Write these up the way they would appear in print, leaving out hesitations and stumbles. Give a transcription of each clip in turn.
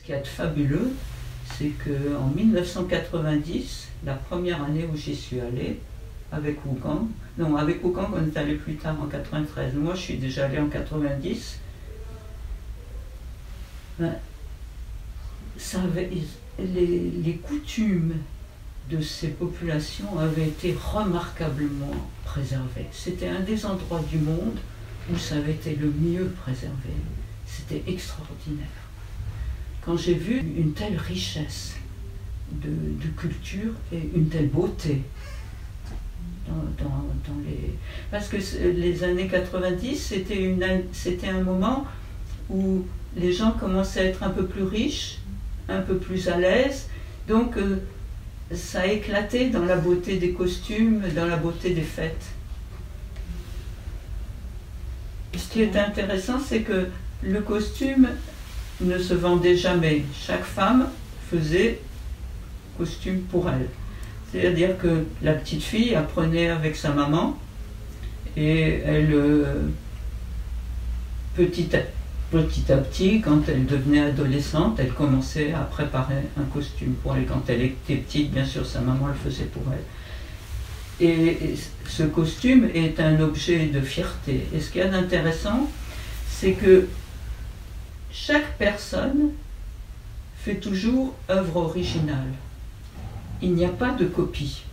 qu'il y a de fabuleux, c'est qu'en 1990, la première année où j'y suis allée, avec Wukong, non, avec Wukong on est allé plus tard en 93, moi je suis déjà allée en 90, ça avait, les coutumes de ces populations avaient été remarquablement préservées. C'était un des endroits du monde où ça avait été le mieux préservé. C'était extraordinaire. Quand j'ai vu une telle richesse de culture et une telle beauté dans les... Parce que les années 90, c'était un moment où les gens commençaient à être un peu plus riches, un peu plus à l'aise, donc ça a éclaté dans la beauté des costumes, dans la beauté des fêtes. Ce qui est intéressant, c'est que le costume ne se vendait jamais. Chaque femme faisait costume pour elle. C'est-à-dire que la petite fille apprenait avec sa maman et elle, petit à petit, quand elle devenait adolescente, elle commençait à préparer un costume pour elle. Quand elle était petite, bien sûr, sa maman le faisait pour elle. Et ce costume est un objet de fierté. Et ce qu'il y a d'intéressant, c'est que chaque personne fait toujours œuvre originale. Il n'y a pas de copie.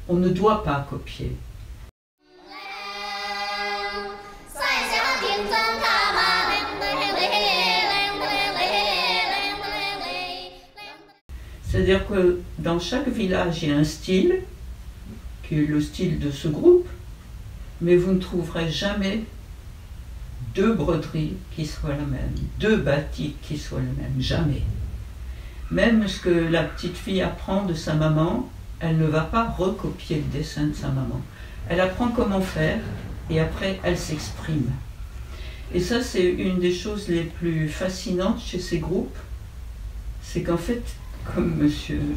On ne doit pas copier. C'est-à-dire que dans chaque village, il y a un style, qui est le style de ce groupe, mais vous ne trouverez jamais deux broderies qui soient la même, deux batiks qui soient les mêmes, jamais. Même ce que la petite fille apprend de sa maman, elle ne va pas recopier le dessin de sa maman. Elle apprend comment faire et après elle s'exprime. Et ça, c'est une des choses les plus fascinantes chez ces groupes, c'est qu'en fait, comme M.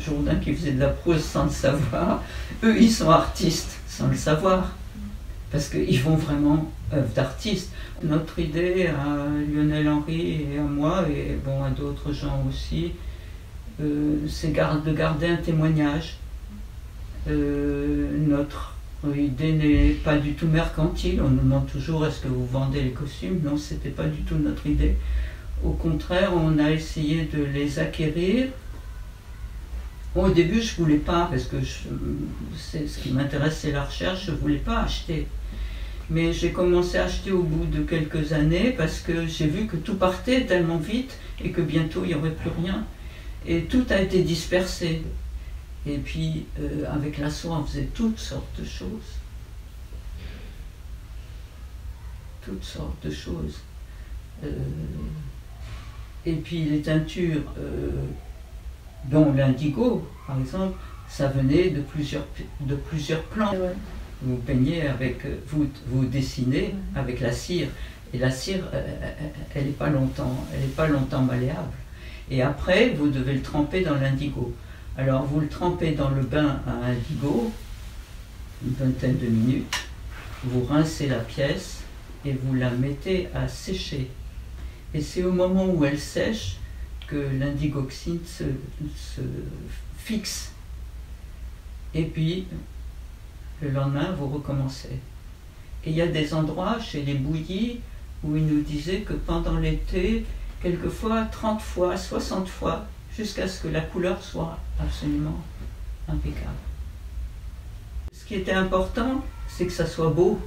Jourdain qui faisait de la prose sans le savoir, eux ils sont artistes sans le savoir, parce qu'ils font vraiment œuvre d'artiste. Notre idée à Lionel Henry et à moi, et bon, à d'autres gens aussi, c'est de garder un témoignage. Notre idée n'est pas du tout mercantile, on nous demande toujours est-ce que vous vendez les costumes? Non, c'était pas du tout notre idée. Au contraire, on a essayé de les acquérir. Bon, au début, je ne voulais pas, parce que ce qui m'intéresse, c'est la recherche, je ne voulais pas acheter. Mais j'ai commencé à acheter au bout de quelques années, parce que j'ai vu que tout partait tellement vite, et que bientôt, il n'y aurait plus rien. Et tout a été dispersé. Et puis, avec la soie, on faisait toutes sortes de choses. Toutes sortes de choses. Et puis, les teintures... dont l'indigo, par exemple, ça venait de plusieurs plants. Ouais. Vous peignez avec, vous dessinez avec la cire, et la cire, elle n'est pas longtemps malléable. Et après, vous devez le tremper dans l'indigo. Alors, vous le trempez dans le bain à indigo, une vingtaine de minutes, vous rincez la pièce et vous la mettez à sécher. Et c'est au moment où elle sèche que l'indigoxine se fixe. Et puis, le lendemain, vous recommencez. Et il y a des endroits, chez les bouillis, où ils nous disaient que pendant l'été, quelquefois 30 fois, 60 fois, jusqu'à ce que la couleur soit absolument impeccable. Ce qui était important, c'est que ça soit beau.